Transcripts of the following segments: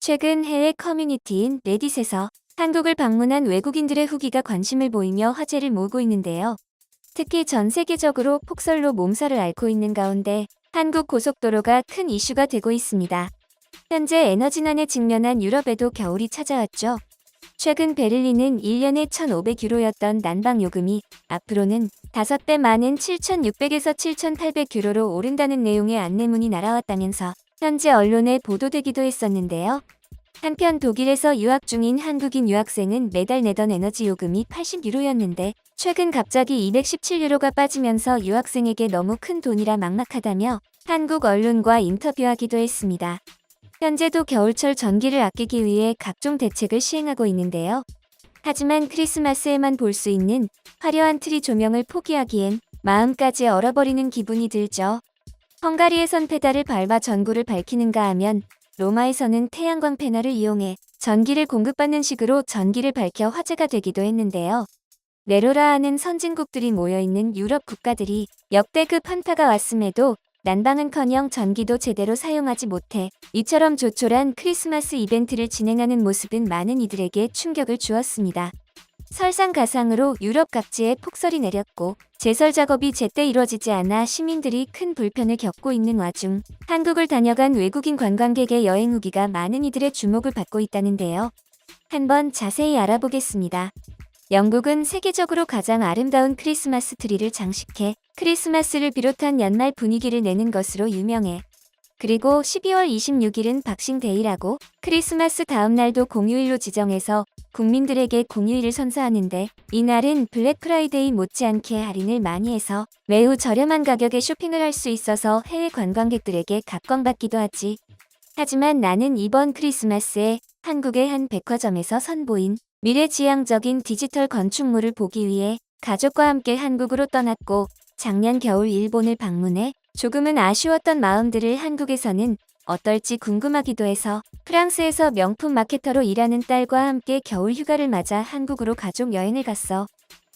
최근 해외 커뮤니티인 레딧에서 한국을 방문한 외국인들의 후기가 관심을 보이며 화제를 모으고 있는데요. 특히 전 세계적으로 폭설로 몸살을 앓고 있는 가운데 한국 고속도로가 큰 이슈가 되고 있습니다. 현재 에너지난에 직면한 유럽에도 겨울이 찾아왔죠. 최근 베를린은 1년에 1,500유로였던 난방 요금이 앞으로는 5배 많은 7,600에서 7,800유로로 오른다는 내용의 안내문이 날아왔다면서 현지 언론에 보도되기도 했었는데요. 한편 독일에서 유학 중인 한국인 유학생은 매달 내던 에너지 요금이 80유로였는데 최근 갑자기 217유로가 빠지면서 유학생에게 너무 큰 돈이라 막막하다며 한국 언론과 인터뷰하기도 했습니다. 현재도 겨울철 전기를 아끼기 위해 각종 대책을 시행하고 있는데요. 하지만 크리스마스에만 볼 수 있는 화려한 트리 조명을 포기하기엔 마음까지 얼어버리는 기분이 들죠. 헝가리에선 페달을 밟아 전구를 밝히는가 하면 로마에서는 태양광 패널을 이용해 전기를 공급받는 식으로 전기를 밝혀 화제가 되기도 했는데요. 네로라 하는 선진국들이 모여있는 유럽 국가들이 역대급 한파가 왔음에도 난방은커녕 전기도 제대로 사용하지 못해 이처럼 조촐한 크리스마스 이벤트를 진행하는 모습은 많은 이들에게 충격을 주었습니다. 설상가상으로 유럽 각지에 폭설이 내렸고 제설 작업이 제때 이뤄지지 않아 시민들이 큰 불편을 겪고 있는 와중 한국을 다녀간 외국인 관광객의 여행 후기가 많은 이들의 주목을 받고 있다는데요. 한번 자세히 알아보겠습니다. 영국은 세계적으로 가장 아름다운 크리스마스 트리를 장식해 크리스마스를 비롯한 연말 분위기를 내는 것으로 유명해. 그리고 12월 26일은 박싱데이라고 크리스마스 다음 날도 공휴일로 지정해서 국민들에게 공휴일을 선사하는데 이날은 블랙 프라이데이 못지않게 할인을 많이 해서 매우 저렴한 가격에 쇼핑을 할 수 있어서 해외 관광객들에게 각광받기도 하지. 하지만 나는 이번 크리스마스에 한국의 한 백화점에서 선보인 미래지향적인 디지털 건축물을 보기 위해 가족과 함께 한국으로 떠났고 작년 겨울 일본을 방문해 조금은 아쉬웠던 마음들을 한국에서는 어떨지 궁금하기도 해서 프랑스에서 명품 마케터로 일하는 딸과 함께 겨울 휴가를 맞아 한국으로 가족 여행을 갔어.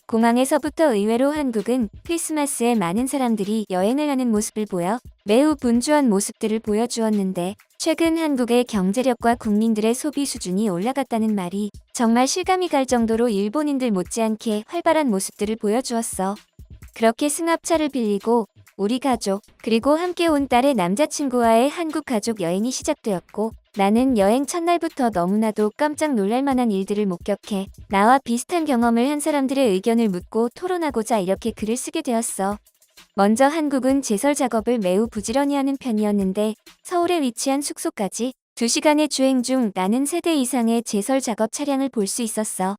공항에서부터 의외로 한국은 크리스마스에 많은 사람들이 여행을 하는 모습을 보여 매우 분주한 모습들을 보여주었는데 최근 한국의 경제력과 국민들의 소비 수준이 올라갔다는 말이 정말 실감이 갈 정도로 일본인들 못지않게 활발한 모습들을 보여주었어. 그렇게 승합차를 빌리고 우리 가족 그리고 함께 온 딸의 남자친구와의 한국 가족 여행이 시작되었고 나는 여행 첫날부터 너무나도 깜짝 놀랄 만한 일들을 목격해 나와 비슷한 경험을 한 사람들의 의견을 묻고 토론하고자 이렇게 글을 쓰게 되었어. 먼저 한국은 제설 작업을 매우 부지런히 하는 편이었는데 서울에 위치한 숙소까지 2시간의 주행 중 나는 3대 이상의 제설 작업 차량을 볼 수 있었어.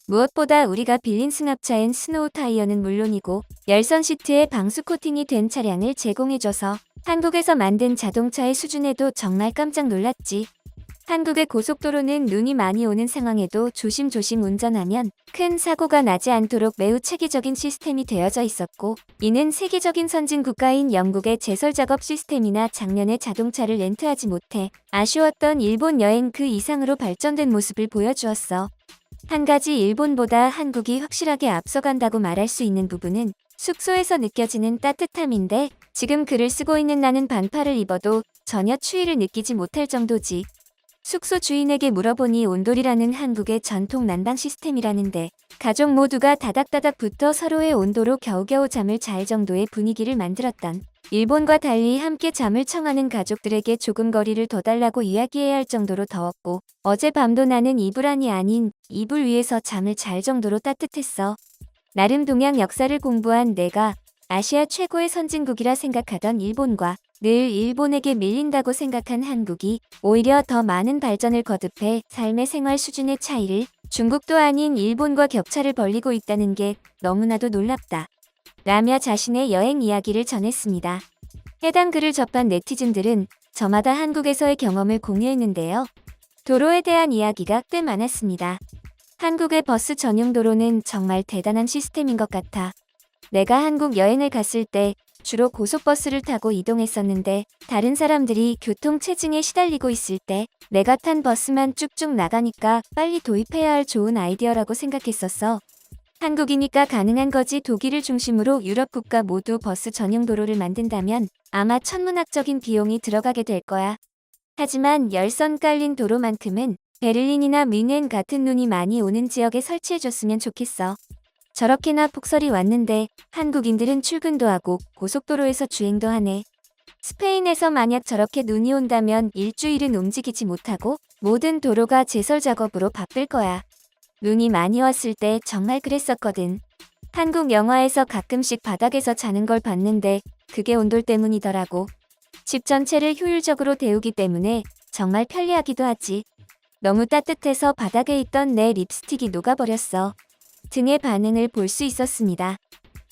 무엇보다 우리가 빌린 승합차엔 스노우 타이어는 물론이고 열선 시트에 방수 코팅이 된 차량을 제공해줘서 한국에서 만든 자동차의 수준에도 정말 깜짝 놀랐지. 한국의 고속도로는 눈이 많이 오는 상황에도 조심조심 운전하면 큰 사고가 나지 않도록 매우 체계적인 시스템이 되어져 있었고 이는 세계적인 선진국가인 영국의 제설 작업 시스템이나 작년에 자동차를 렌트하지 못해 아쉬웠던 일본 여행 그 이상으로 발전된 모습을 보여주었어. 한 가지 일본보다 한국이 확실하게 앞서간다고 말할 수 있는 부분은 숙소에서 느껴지는 따뜻함인데 지금 글을 쓰고 있는 나는 반팔을 입어도 전혀 추위를 느끼지 못할 정도지. 숙소 주인에게 물어보니 온돌이라는 한국의 전통 난방 시스템이라는데 가족 모두가 다닥다닥 붙어 서로의 온도로 겨우겨우 잠을 잘 정도의 분위기를 만들었던 일본과 달리 함께 잠을 청하는 가족들에게 조금 거리를 더 달라고 이야기해야 할 정도로 더웠고 어젯밤도 나는 이불 안이 아닌 이불 위에서 잠을 잘 정도로 따뜻했어. 나름 동양 역사를 공부한 내가 아시아 최고의 선진국이라 생각하던 일본과 늘 일본에게 밀린다고 생각한 한국이 오히려 더 많은 발전을 거듭해 삶의 생활 수준의 차이를 중국도 아닌 일본과 격차를 벌리고 있다는 게 너무나도 놀랍다. 라며 자신의 여행 이야기를 전했습니다. 해당 글을 접한 네티즌들은 저마다 한국에서의 경험을 공유했는데요. 도로에 대한 이야기가 꽤 많았습니다. 한국의 버스 전용 도로는 정말 대단한 시스템인 것 같아. 내가 한국 여행을 갔을 때 주로 고속버스를 타고 이동했었는데 다른 사람들이 교통체증에 시달리고 있을 때 내가 탄 버스만 쭉쭉 나가니까 빨리 도입해야 할 좋은 아이디어라고 생각했었어. 한국이니까 가능한 거지. 독일을 중심으로 유럽 국가 모두 버스 전용 도로를 만든다면 아마 천문학적인 비용이 들어가게 될 거야. 하지만 열선 깔린 도로만큼은 베를린이나 뮌헨 같은 눈이 많이 오는 지역에 설치해줬으면 좋겠어. 저렇게나 폭설이 왔는데 한국인들은 출근도 하고 고속도로에서 주행도 하네. 스페인에서 만약 저렇게 눈이 온다면 일주일은 움직이지 못하고 모든 도로가 제설 작업으로 바쁠 거야. 눈이 많이 왔을 때 정말 그랬었거든. 한국 영화에서 가끔씩 바닥에서 자는 걸 봤는데 그게 온돌 때문이더라고. 집 전체를 효율적으로 데우기 때문에 정말 편리하기도 하지. 너무 따뜻해서 바닥에 있던 내 립스틱이 녹아버렸어. 등의 반응을 볼 수 있었습니다.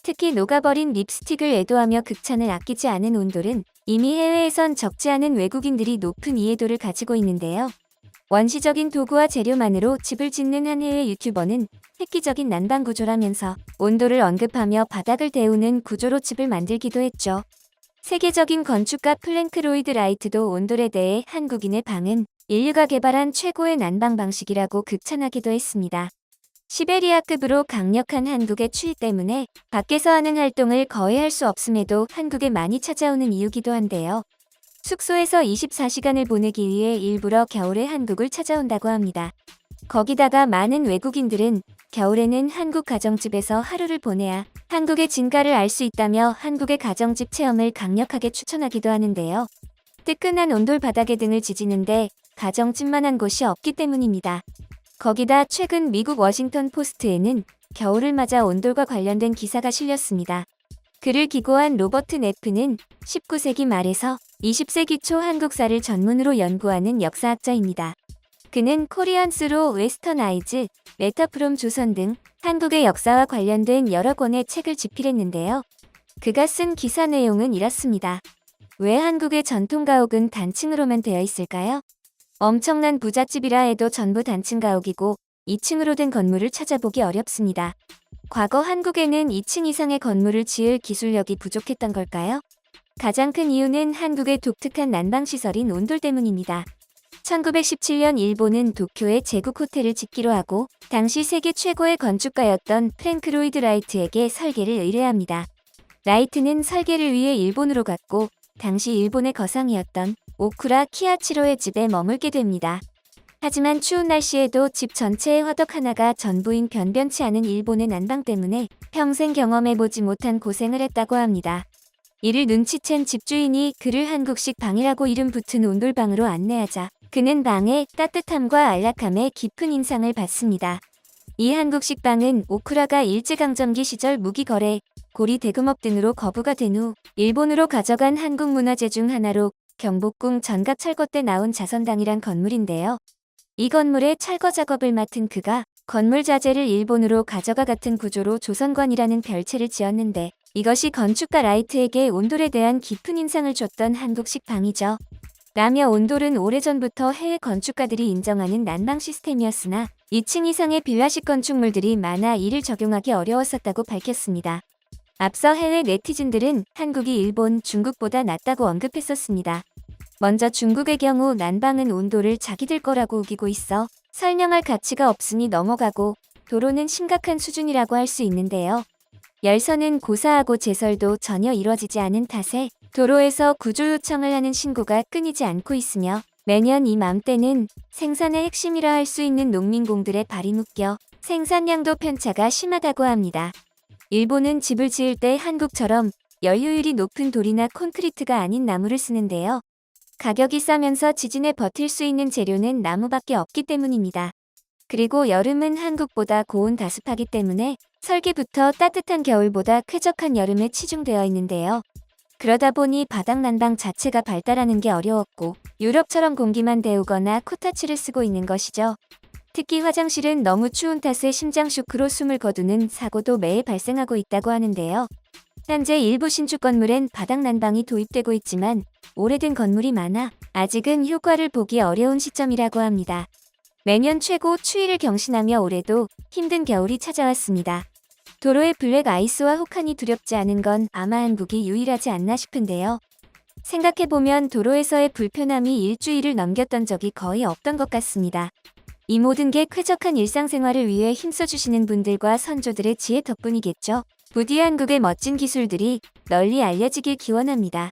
특히 녹아버린 립스틱을 애도하며 극찬을 아끼지 않은 온돌은 이미 해외에선 적지 않은 외국인들이 높은 이해도를 가지고 있는데요. 원시적인 도구와 재료만으로 집을 짓는 한 해외 유튜버는 획기적인 난방 구조라면서 온도를 언급하며 바닥을 데우는 구조로 집을 만들기도 했죠. 세계적인 건축가 플랭크 로이드 라이트도 온돌에 대해 한국인의 방은 인류가 개발한 최고의 난방 방식이라고 극찬하기도 했습니다. 시베리아급으로 강력한 한국의 추위 때문에 밖에서 하는 활동을 거의 할 수 없음에도 한국에 많이 찾아오는 이유기도 한데요. 숙소에서 24시간을 보내기 위해 일부러 겨울에 한국을 찾아온다고 합니다. 거기다가 많은 외국인들은 겨울에는 한국 가정집에서 하루를 보내야 한국의 진가를 알 수 있다며 한국의 가정집 체험을 강력하게 추천하기도 하는데요. 뜨끈한 온돌 바닥에 등을 지지는데 가정집만한 곳이 없기 때문입니다. 거기다 최근 미국 워싱턴 포스트에는 겨울을 맞아 온돌과 관련된 기사가 실렸습니다. 글을 기고한 로버트 네프는 19세기 말에서 20세기 초 한국사를 전문으로 연구하는 역사학자입니다. 그는 코리안스로 웨스턴아이즈, 레터 프롬 조선 등 한국의 역사와 관련된 여러 권의 책을 집필했는데요. 그가 쓴 기사 내용은 이렇습니다. 왜 한국의 전통 가옥은 단층으로만 되어 있을까요? 엄청난 부잣집이라 해도 전부 단층 가옥이고 2층으로 된 건물을 찾아보기 어렵습니다. 과거 한국에는 2층 이상의 건물을 지을 기술력이 부족했던 걸까요? 가장 큰 이유는 한국의 독특한 난방시설인 온돌 때문입니다. 1917년 일본은 도쿄에 제국 호텔을 짓기로 하고 당시 세계 최고의 건축가였던 프랭크 로이드 라이트에게 설계를 의뢰합니다. 라이트는 설계를 위해 일본으로 갔고 당시 일본의 거상이었던 오쿠라 키아치로의 집에 머물게 됩니다. 하지만 추운 날씨에도 집 전체의 화덕 하나가 전부인 변변치 않은 일본의 난방 때문에 평생 경험해보지 못한 고생을 했다고 합니다. 이를 눈치챈 집주인이 그를 한국식 방이라고 이름 붙은 온돌방으로 안내하자 그는 방의 따뜻함과 안락함에 깊은 인상을 받습니다. 이 한국식 방은 오쿠라가 일제강점기 시절 무기거래, 고리 대금업 등으로 거부가 된 후 일본으로 가져간 한국 문화재 중 하나로 경복궁 전각 철거 때 나온 자선당이란 건물인데요. 이 건물의 철거 작업을 맡은 그가 건물 자재를 일본으로 가져가 같은 구조로 조선관이라는 별채를 지었는데 이것이 건축가 라이트에게 온돌에 대한 깊은 인상을 줬던 한국식 방이죠. 라며 온돌은 오래전부터 해외 건축가들이 인정하는 난방 시스템이었으나 2층 이상의 빌라식 건축물들이 많아 이를 적용하기 어려웠었다고 밝혔습니다. 앞서 해외 네티즌들은 한국이 일본, 중국보다 낫다고 언급했었습니다. 먼저 중국의 경우 난방은 온도를 자기들 거라고 우기고 있어 설명할 가치가 없으니 넘어가고 도로는 심각한 수준이라고 할 수 있는데요. 열선은 고사하고 제설도 전혀 이뤄지지 않은 탓에 도로에서 구조 요청을 하는 신고가 끊이지 않고 있으며 매년 이맘때는 생산의 핵심이라 할 수 있는 농민공들의 발이 묶여 생산량도 편차가 심하다고 합니다. 일본은 집을 지을 때 한국처럼 연료율이 높은 돌이나 콘크리트가 아닌 나무를 쓰는데요. 가격이 싸면서 지진에 버틸 수 있는 재료는 나무밖에 없기 때문입니다. 그리고 여름은 한국보다 고온 다습하기 때문에 설계부터 따뜻한 겨울보다 쾌적한 여름에 치중되어 있는데요. 그러다 보니 바닥 난방 자체가 발달하는 게 어려웠고 유럽처럼 공기만 데우거나 코타치를 쓰고 있는 것이죠. 특히 화장실은 너무 추운 탓에 심장 쇼크로 숨을 거두는 사고도 매일 발생하고 있다고 하는데요. 현재 일부 신축 건물엔 바닥 난방이 도입되고 있지만 오래된 건물이 많아 아직은 효과를 보기 어려운 시점이라고 합니다. 매년 최고 추위를 경신하며 올해도 힘든 겨울이 찾아왔습니다. 도로의 블랙 아이스와 혹한이 두렵지 않은 건 아마 한국이 유일하지 않나 싶은데요. 생각해보면 도로에서의 불편함이 일주일을 넘겼던 적이 거의 없던 것 같습니다. 이 모든 게 쾌적한 일상생활을 위해 힘써주시는 분들과 선조들의 지혜 덕분이겠죠. 부디 한국의 멋진 기술들이 널리 알려지길 기원합니다.